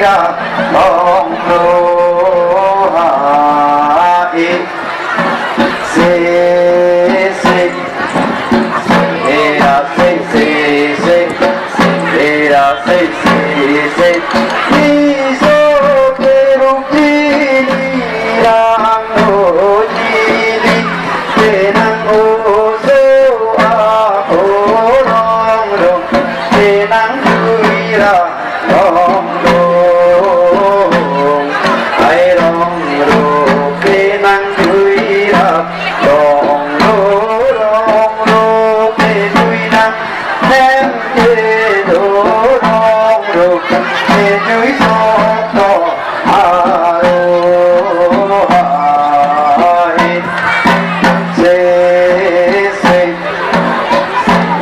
ra bông lô hai xê xê xê ra xê xê xê xê ra xê xê xê đi số kê rục đi rang ô chi đi kê năng ô số a ô rong rong kê năng vui ra rong rong ai rong rong kê năng vui ra rong rong rong kê vui năng em kê đô rong rong kê vui so to a ô hai xê xê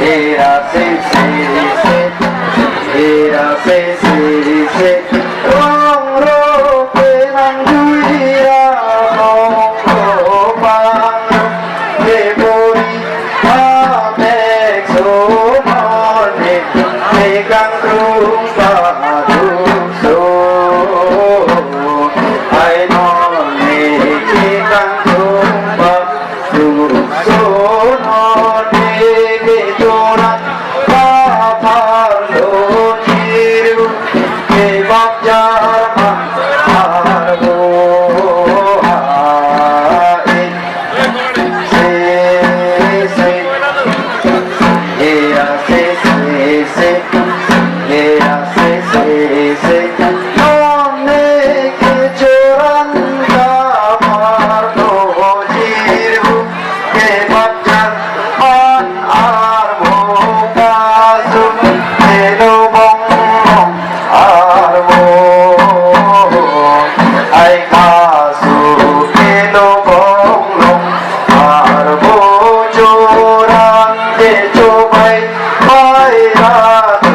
xê ra xê xê xê xê ra xê xê xê rong rong kê năng vui ra rong rong bang kê vui ba mẹ số non kê căng rung ba rung số ai non kê căng rung ba rung số non kê cho ra ba pha lô chiu kê bắp cha ma ha bô hai xê xê ê ra xê xê xê ê ra xê xê xê non nê kê cho ran ta ma lô chiu kê bắp cha an ar bô ca sum kê lô bông bông ar bô ai ca su kê lô bông bông ar bô cho ran kê cho bay bay ra tu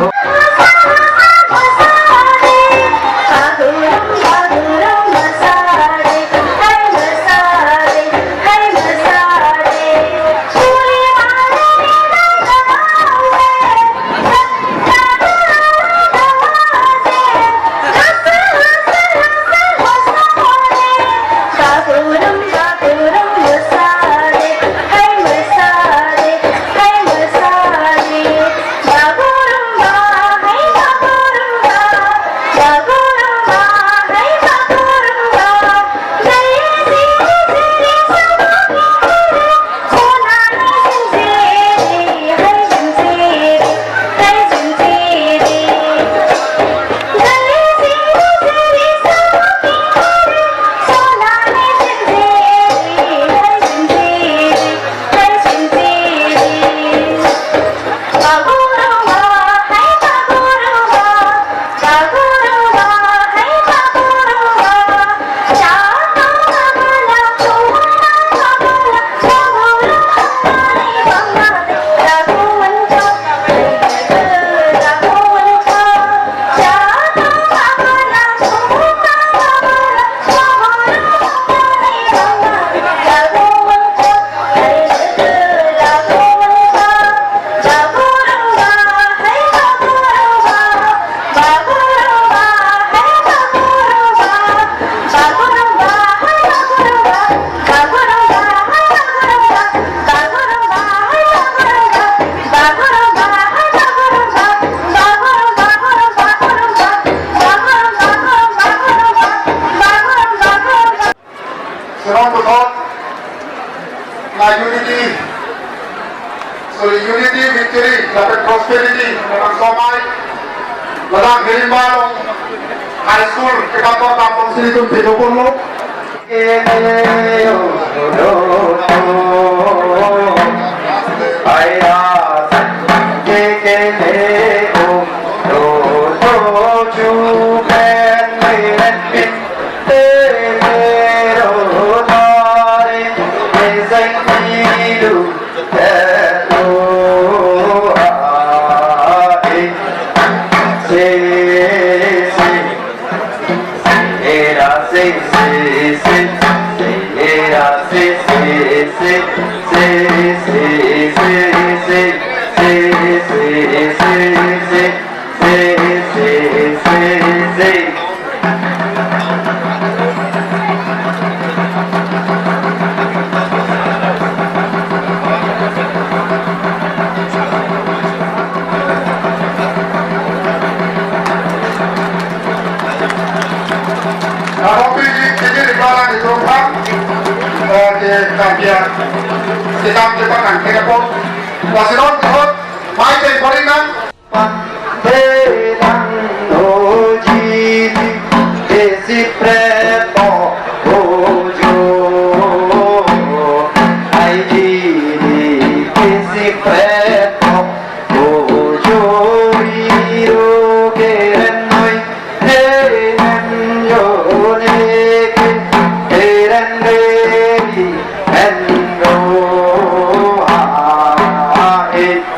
unity, so unity, victory, dapat prosperity, dapat somai, dalam Gerimbang High School, kita kampung sini tu Tejopon lo. Say, Gambia sedang Jepang Singapura Wasilon Jepang Mai Chen Koringan Pantelang Ojiti Desi Preto Ojo Ai Jini Desi Preto Ojo Iro Keren Noi Heren Yoneke Heren Revi Henro Hae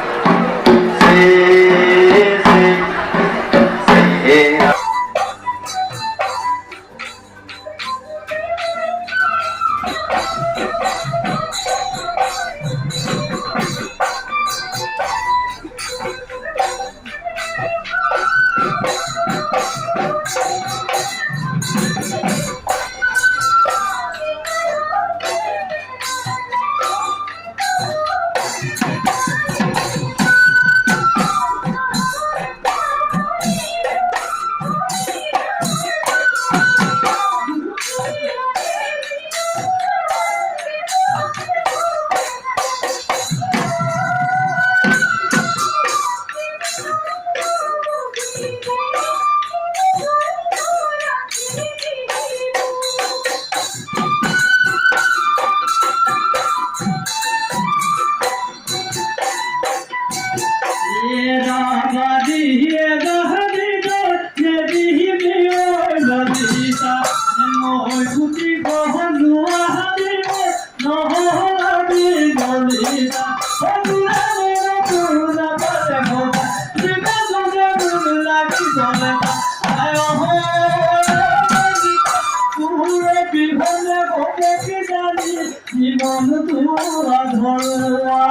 জীবন তোরা ধরুয়া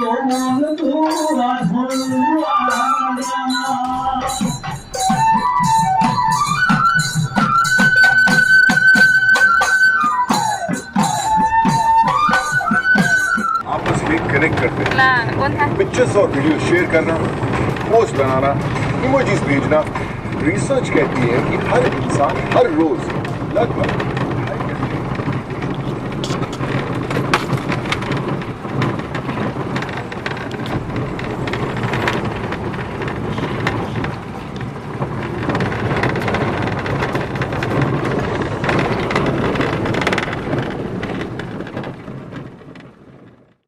জীবন তোরা ধরুয়া आपस में कनेक्ट करते हैं पिक्चर्स और video share करना पोस्ट बनाना इमोजीज भेजना रिसर्च कहती है कि हर इंसान हर रोज लगभग